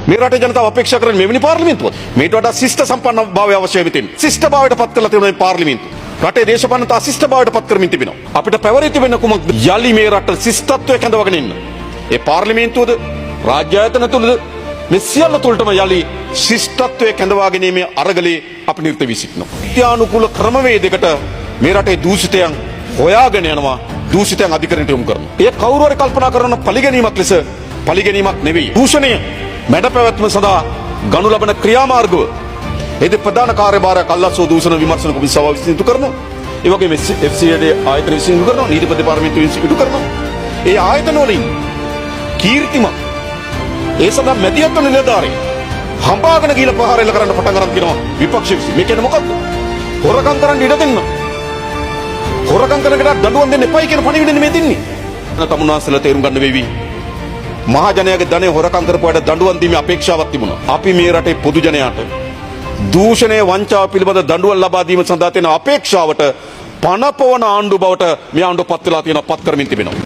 මේ රටේ ජනතාව අපේක්ෂා කරන්නේ මෙවැනි පාර්ලිමේන්තුවක්. මේට වඩා ශිෂ්ට සම්පන්න භාවය අවශ්‍යයි මෙතෙන්. ශිෂ්ට භාවයට පත් කරලා තියෙන මේ පාර්ලිමේන්තුව. රටේ දේශපාලනත අශිෂ්ට භාවයට පත් කරමින් තිබෙනවා. අපිට පැවරී තිබෙන කුමක්ද? යලි මේ රට ශිෂ්ටත්වයේ කැඳවගෙන ඉන්න. ඒ පාර්ලිමේන්තුවද රාජ්‍ය ආයතන තුලද මේ සියල්ල තුළටම යලි ශිෂ්ටත්වයේ කැඳවා ගැනීමේ අරගලේ අපි නිරත වී සිටිනවා. ත්‍යානුකූල ක්‍රමවේදයකට මේ රටේ දූෂිතයන් හොයාගෙන යනවා. දූෂිතයන් අධිකරණයට යොමු කරනවා. ඒ කවුරු හරි කල්පනා කරන පරිගැනීමක් ලෙස පරිගැනීමක් නෙවෙයි. දූෂණය මැඩ පැවැත්ම සඳහා ගනු ලබන ක්‍රියාමාර්ගව ඒද ප්‍රධාන කාර්යභාරයක් අල්ලාසෝ දූෂණ විමර්ශන කොමිසාව විසින් ඉටු කරනවා. ඒ වගේම FCAD ආයතන විසින් ඉටු කරනවා. නීති දෙපාර්තමේන්තුව විසින් ඉටු කරනවා. ඒ ආයතන වලින් කීර්තිමත් ඒ සඳහා මැදිහත් වන නිලධාරීන් හඹාගෙන ගිහිල්ලා ප්‍රහාර එල්ල කරන්න පටන් ගන්න කියනවා විපක්ෂ විසින්. මේ කියන්නේ මොකක්ද? හොරකම් කරන්න ඉඩ දෙන්න. හොරකම් කරන කෙනාට දඬුවම් දෙන්න එපයි කියන පණිවිඩනේ මේ දෙන්නේ. තමුන්වහන්සේලා තේරුම් ගන්න වෙවි. මහජනයාගේ ධනෙ හොරකම් කරපුවාට දඬුවම් දීමේ අපේක්ෂාවක් තිබුණා. අපි මේ රටේ පොදු ජනයාට දූෂණය වංචාව පිළිබඳ දඬුවම් ලබා දීම සඳහා තියෙන අපේක්ෂාවට පනපවන ආණ්ඩු බවට මේ ආණ්ඩුව පත් වෙලා තියෙනවා, පත් කරමින් තිබෙනවා.